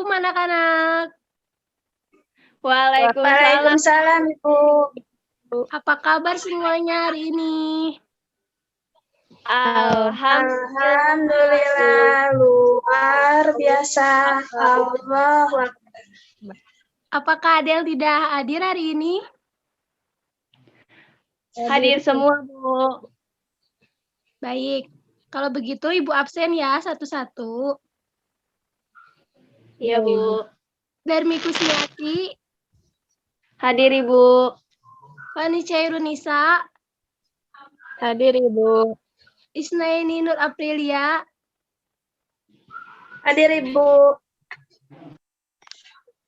Assalamualaikum anak-anak. Waalaikumsalam, Ibu. Apa kabar semuanya hari ini? Alhamdulillah, luar biasa. Allahu Akbar. Apakah ada yang tidak hadir hari ini? Hadir semua, Bu. Baik. Kalau begitu Ibu absen ya satu-satu. Iya, Bu. Darmi Kusmiati, Hadir, Ibu. Fani Cairunisa, Hadir, Ibu. Isnaini Nur Aprilia, Hadir, Ibu.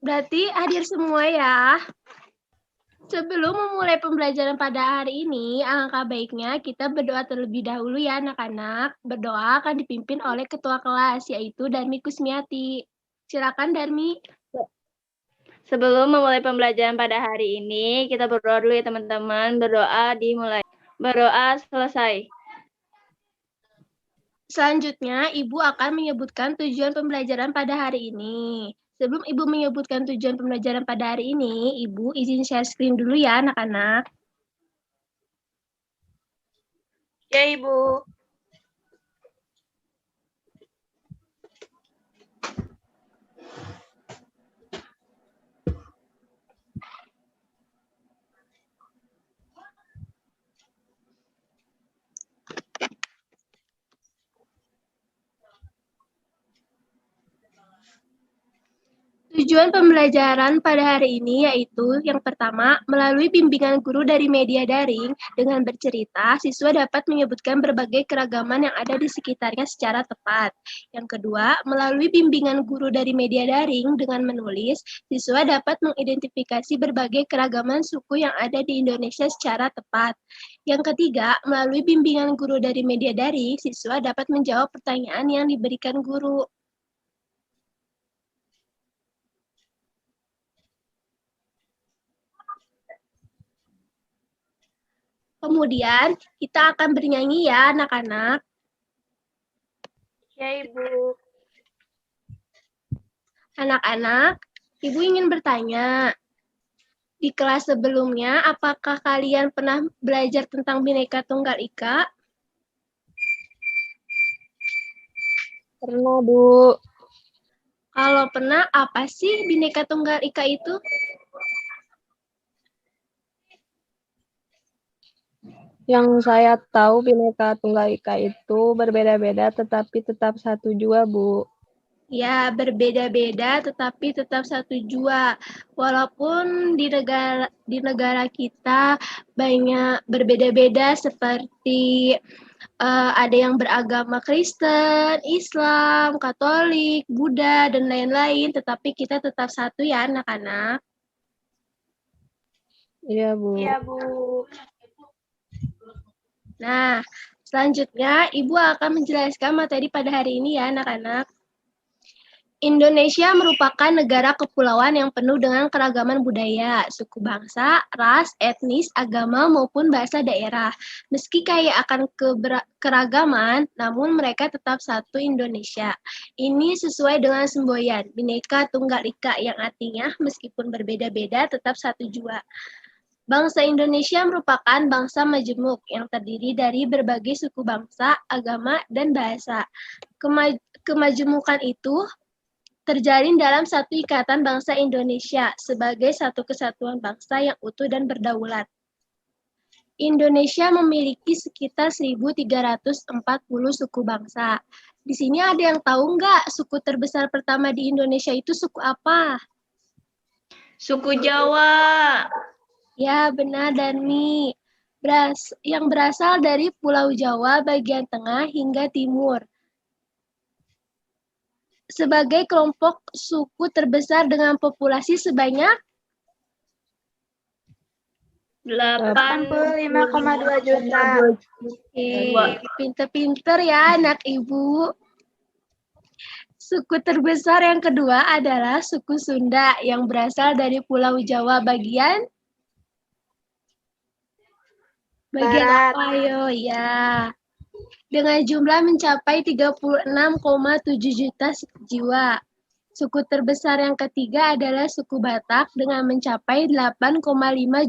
berarti hadir semua ya. Sebelum memulai pembelajaran pada hari ini, alangkah baiknya kita berdoa terlebih dahulu ya anak-anak. Berdoa akan dipimpin oleh ketua kelas, yaitu Darmi Kusmiati. Silakan Darmi. Sebelum memulai pembelajaran pada hari ini, kita berdoa dulu ya teman-teman. Berdoa dimulai. Berdoa selesai. Selanjutnya, Ibu akan menyebutkan tujuan pembelajaran pada hari ini. Sebelum Ibu menyebutkan tujuan pembelajaran pada hari ini, Ibu izin share screen dulu ya anak-anak. Ya, Ibu. Tujuan pembelajaran pada hari ini yaitu yang pertama, melalui bimbingan guru dari media daring dengan bercerita, siswa dapat menyebutkan berbagai keragaman yang ada di sekitarnya secara tepat. Yang kedua, melalui bimbingan guru dari media daring dengan menulis, siswa dapat mengidentifikasi berbagai keragaman suku yang ada di Indonesia secara tepat. Yang ketiga, melalui bimbingan guru dari media daring, siswa dapat menjawab pertanyaan yang diberikan guru. Kemudian, kita akan bernyanyi ya, anak-anak. Ya, Ibu. Anak-anak, Ibu ingin bertanya, di kelas sebelumnya, apakah kalian pernah belajar tentang Bhinneka Tunggal Ika? Pernah, Bu. Kalau pernah, apa sih Bhinneka Tunggal Ika itu? Yang saya tahu Bhinneka Tunggal Ika itu berbeda-beda tetapi tetap satu jua, Bu. Ya, berbeda-beda tetapi tetap satu jua. Walaupun di negara kita banyak berbeda-beda seperti ada yang beragama Kristen, Islam, Katolik, Buddha, dan lain-lain, tetapi kita tetap satu ya anak-anak. Iya, Bu. Iya, Bu. Nah, selanjutnya Ibu akan menjelaskan materi pada hari ini ya anak-anak. Indonesia merupakan negara kepulauan yang penuh dengan keragaman budaya, suku bangsa, ras, etnis, agama, maupun bahasa daerah. Meski kaya akan keragaman, namun mereka tetap satu Indonesia. Ini sesuai dengan semboyan, Bhinneka Tunggal Ika, yang artinya meskipun berbeda-beda tetap satu jua. Bangsa Indonesia merupakan bangsa majemuk yang terdiri dari berbagai suku bangsa, agama, dan bahasa. Kemajemukan itu terjalin dalam satu ikatan bangsa Indonesia sebagai satu kesatuan bangsa yang utuh dan berdaulat. Indonesia memiliki sekitar 1.340 suku bangsa. Di sini ada yang tahu nggak suku terbesar pertama di Indonesia itu suku apa? Suku Jawa. Ya, benar Darmi. Yang berasal dari Pulau Jawa bagian tengah hingga timur. Sebagai kelompok suku terbesar dengan populasi sebanyak 85,2 juta. Oke, pinter-pinter ya anak Ibu. Suku terbesar yang kedua adalah suku Sunda yang berasal dari Pulau Jawa bagian Barat. apa yo ya. Dengan jumlah mencapai 36,7 juta jiwa. Suku terbesar yang ketiga adalah suku Batak dengan mencapai 8,5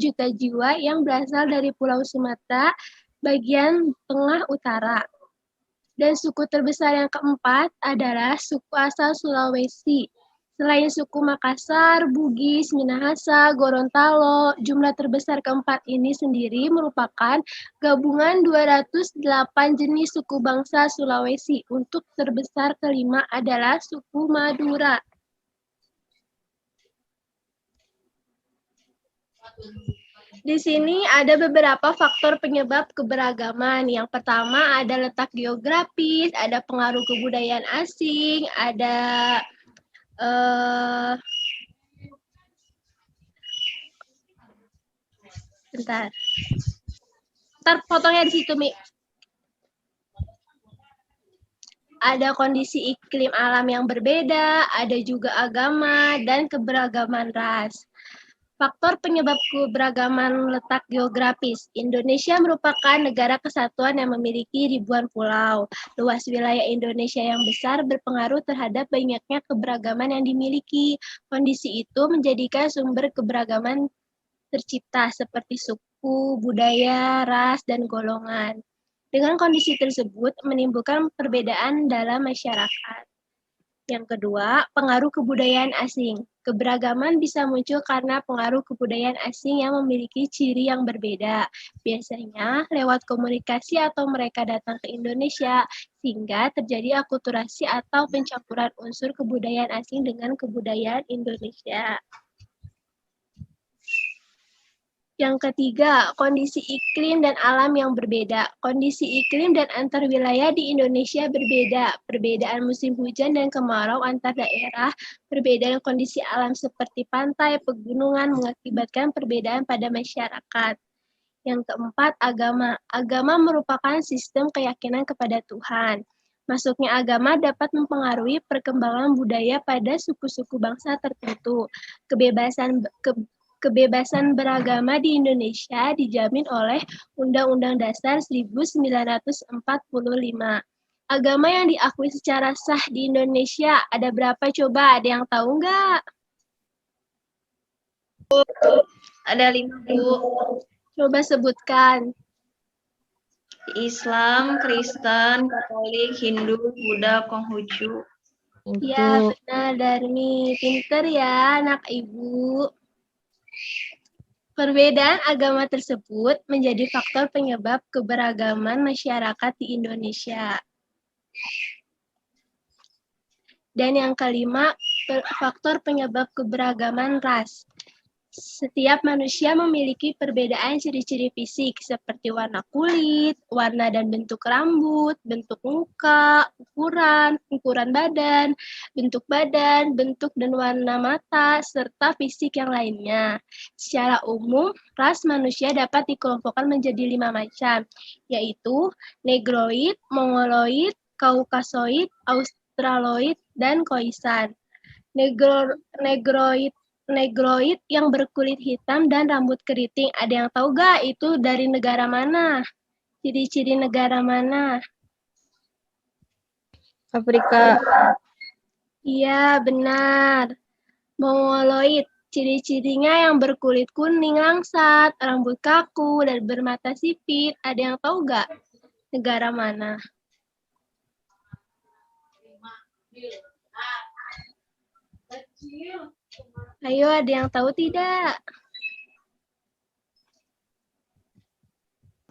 juta jiwa yang berasal dari Pulau Sumatera bagian tengah utara. Dan suku terbesar yang keempat adalah suku asal Sulawesi. Selain suku Makassar, Bugis, Minahasa, Gorontalo, jumlah terbesar keempat ini sendiri merupakan gabungan 208 jenis suku bangsa Sulawesi. Untuk terbesar kelima adalah suku Madura. Di sini ada beberapa faktor penyebab keberagaman. Yang pertama ada letak geografis, ada pengaruh kebudayaan asing, ada bentar. Ntar fotonya di situ, Mi. Ada kondisi iklim alam yang berbeda, ada juga agama, dan keberagaman ras. Faktor penyebab keberagaman letak geografis. Indonesia merupakan negara kesatuan yang memiliki ribuan pulau. Luas wilayah Indonesia yang besar berpengaruh terhadap banyaknya keberagaman yang dimiliki. Kondisi itu menjadikan sumber keberagaman tercipta seperti suku, budaya, ras, dan golongan. Dengan kondisi tersebut menimbulkan perbedaan dalam masyarakat. Yang kedua, pengaruh kebudayaan asing. Keberagaman bisa muncul karena pengaruh kebudayaan asing yang memiliki ciri yang berbeda. Biasanya lewat komunikasi atau mereka datang ke Indonesia, sehingga terjadi akulturasi atau pencampuran unsur kebudayaan asing dengan kebudayaan Indonesia. Yang ketiga, kondisi iklim dan alam yang berbeda. Kondisi iklim dan antar wilayah di Indonesia berbeda. Perbedaan musim hujan dan kemarau antar daerah, perbedaan kondisi alam seperti pantai, pegunungan mengakibatkan perbedaan pada masyarakat. Yang keempat, agama. Agama merupakan sistem keyakinan kepada Tuhan. Masuknya agama dapat mempengaruhi perkembangan budaya pada suku-suku bangsa tertentu. Kebebasan beragama di Indonesia dijamin oleh Undang-Undang Dasar 1945. Agama yang diakui secara sah di Indonesia ada berapa coba? Ada yang tahu nggak? Ada 5, Bu. Coba sebutkan. Islam, Kristen, Katolik, Hindu, Buddha, Konghucu. Ya, benar, Darmi. Pinter ya, anak ibu. Perbedaan agama tersebut menjadi faktor penyebab keberagaman masyarakat di Indonesia. Dan yang kelima, faktor penyebab keberagaman ras. Setiap manusia memiliki perbedaan ciri-ciri fisik seperti warna kulit, warna dan bentuk rambut, bentuk muka, ukuran badan, bentuk dan warna mata, serta fisik yang lainnya. Secara umum, ras manusia dapat dikelompokkan menjadi 5 macam, yaitu Negroid, Mongoloid, Kaukasoid, Australoid, dan Khoisan. Negroid yang berkulit hitam dan rambut keriting. Ada yang tahu gak itu dari negara mana? Ciri-ciri negara mana? Afrika. Iya, benar. Mongoloid. Ciri-cirinya yang berkulit kuning langsat, rambut kaku, dan bermata sipit. Ada yang tahu gak negara mana? Ayo, ada yang tahu tidak?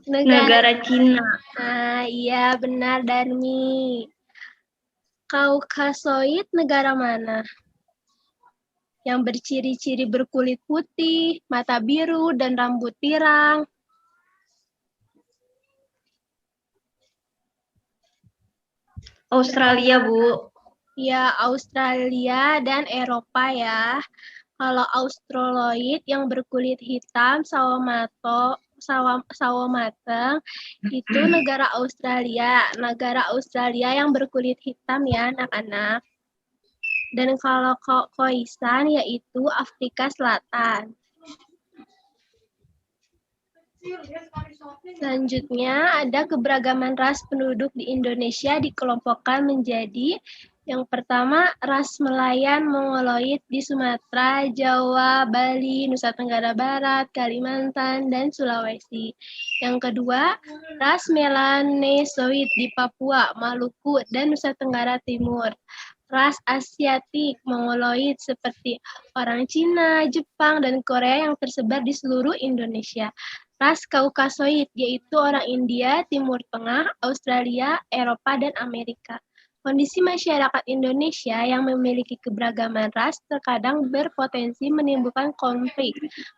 Negara Cina. Nah, iya benar, Darmi. Kaukasoid negara mana? Yang berciri-ciri berkulit putih, mata biru, dan rambut pirang. Australia, Bu. Ya, Australia dan Eropa ya. Kalau Australoid yang berkulit hitam, sawo mateng, itu negara Australia. Negara Australia yang berkulit hitam ya, anak-anak. Dan kalau Khoisan yaitu Afrika Selatan. Selanjutnya ada keberagaman ras penduduk di Indonesia dikelompokkan menjadi Yang pertama, ras Melayan Mongoloid di Sumatera, Jawa, Bali, Nusa Tenggara Barat, Kalimantan, dan Sulawesi. Yang kedua, ras Melanesoid di Papua, Maluku, dan Nusa Tenggara Timur. Ras Asiatik Mongoloid seperti orang Cina, Jepang, dan Korea yang tersebar di seluruh Indonesia. Ras Kaukasoid, yaitu orang India, Timur Tengah, Australia, Eropa, dan Amerika. Kondisi masyarakat Indonesia yang memiliki keberagaman ras terkadang berpotensi menimbulkan konflik.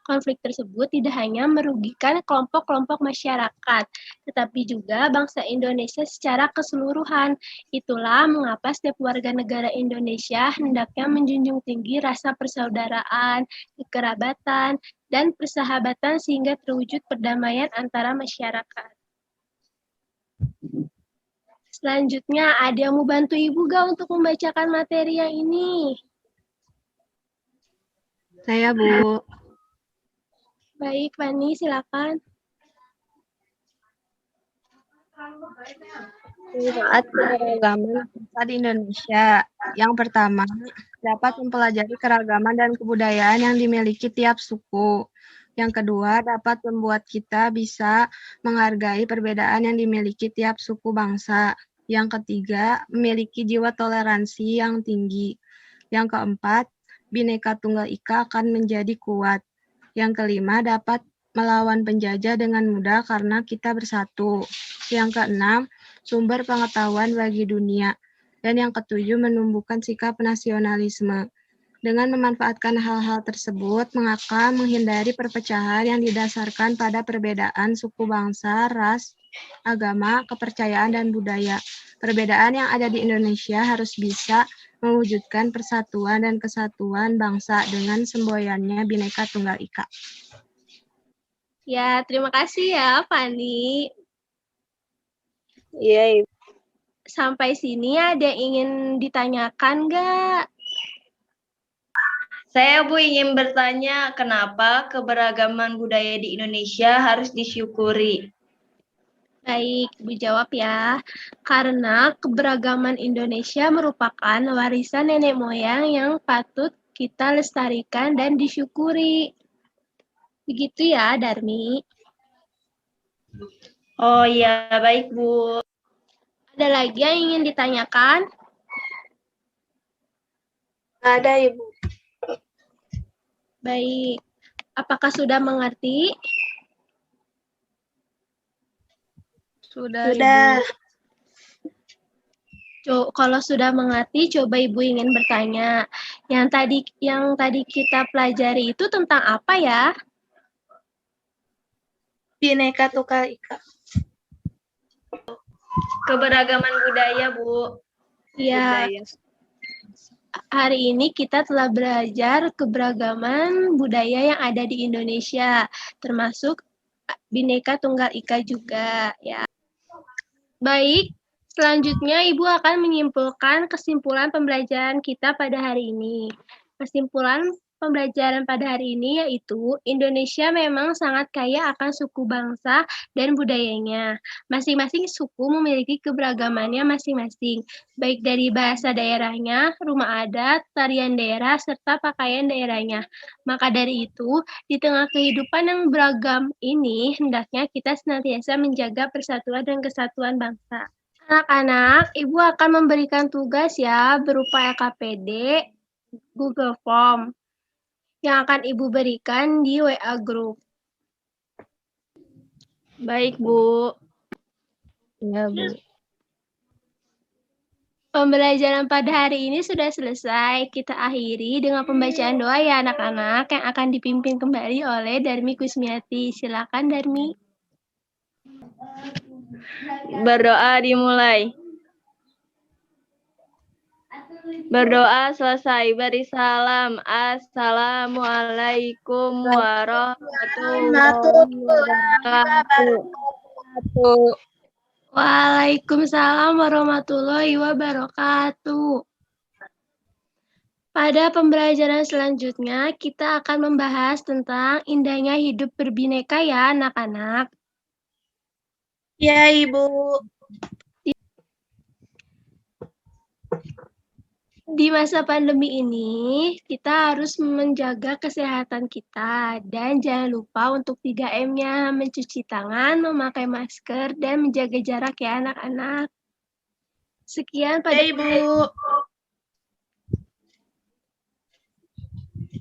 Konflik tersebut tidak hanya merugikan kelompok-kelompok masyarakat, tetapi juga bangsa Indonesia secara keseluruhan. Itulah mengapa setiap warga negara Indonesia hendaknya menjunjung tinggi rasa persaudaraan, kekerabatan, dan persahabatan sehingga terwujud perdamaian antara masyarakat. Selanjutnya, ada yang mau bantu Ibu gak untuk membacakan materi yang ini? Saya, Bu. Baik, Fani, silakan. Manfaat keragaman bangsa di Indonesia. Yang pertama, dapat mempelajari keragaman dan kebudayaan yang dimiliki tiap suku. Yang kedua, dapat membuat kita bisa menghargai perbedaan yang dimiliki tiap suku bangsa. Yang ketiga, memiliki jiwa toleransi yang tinggi. Yang keempat, Bhinneka Tunggal Ika akan menjadi kuat. Yang kelima, dapat melawan penjajah dengan mudah karena kita bersatu. Yang keenam, sumber pengetahuan bagi dunia. Dan yang ketujuh, menumbuhkan sikap nasionalisme. Dengan memanfaatkan hal-hal tersebut, maka menghindari perpecahan yang didasarkan pada perbedaan suku bangsa, ras, agama, kepercayaan, dan budaya. Perbedaan yang ada di Indonesia harus bisa mewujudkan persatuan dan kesatuan bangsa dengan semboyannya Bhinneka Tunggal Ika. Ya, terima kasih ya, Fani. Iya, Ibu. Sampai sini ada yang ingin ditanyakan nggak? Saya, Bu, ingin bertanya kenapa keberagaman budaya di Indonesia harus disyukuri? Baik, Ibu jawab ya. Karena keberagaman Indonesia merupakan warisan nenek moyang yang patut kita lestarikan dan disyukuri. Begitu ya, Darmi. Oh iya, baik, Bu. Ada lagi yang ingin ditanyakan? Ada, Ibu. Baik. Apakah sudah mengerti? Sudah. Sudah. Kalau sudah mengerti, coba Ibu ingin bertanya. Yang tadi kita pelajari itu tentang apa ya? Bhinneka Tunggal Ika. Keberagaman budaya, Bu. Ya, Budaya. hari ini kita telah belajar keberagaman budaya yang ada di Indonesia, termasuk Bhinneka Tunggal Ika juga, ya. Baik, selanjutnya Ibu akan menyimpulkan kesimpulan pembelajaran kita pada hari ini. Kesimpulan pembelajaran pada hari ini yaitu Indonesia memang sangat kaya akan suku bangsa dan budayanya. Masing-masing suku memiliki keberagamannya masing-masing, baik dari bahasa daerahnya, rumah adat, tarian daerah, serta pakaian daerahnya. Maka dari itu, di tengah kehidupan yang beragam ini, hendaknya kita senantiasa menjaga persatuan dan kesatuan bangsa. Anak-anak, Ibu akan memberikan tugas ya, berupa LKPD, Google Form, yang akan Ibu berikan di WA Group. Baik, Bu. Ya, Bu. Pembelajaran pada hari ini sudah selesai. Kita akhiri dengan pembacaan doa ya anak-anak yang akan dipimpin kembali oleh Darmi Kusmiati. Silakan Darmi. Berdoa dimulai. Berdoa selesai. Beri salam. Assalamualaikum warahmatullahi wabarakatuh. Waalaikumsalam warahmatullahi wabarakatuh. Pada pembelajaran selanjutnya, kita akan membahas tentang indahnya hidup berbineka ya anak-anak. Iya, Ibu. Di masa pandemi ini, kita harus menjaga kesehatan kita dan jangan lupa untuk 3M-nya, mencuci tangan, memakai masker, dan menjaga jarak ya anak-anak. Sekian pada Ibu.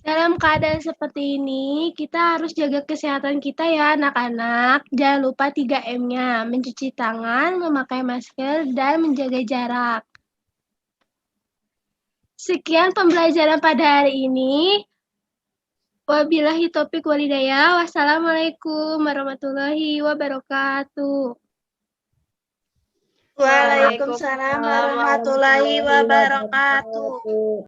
dalam keadaan seperti ini, kita harus jaga kesehatan kita ya anak-anak. Jangan lupa 3M-nya, mencuci tangan, memakai masker, dan menjaga jarak. Sekian pembelajaran pada hari ini. Wabillahi taufiq walhidayah. Wassalamualaikum warahmatullahi wabarakatuh. Waalaikumsalam warahmatullahi wabarakatuh.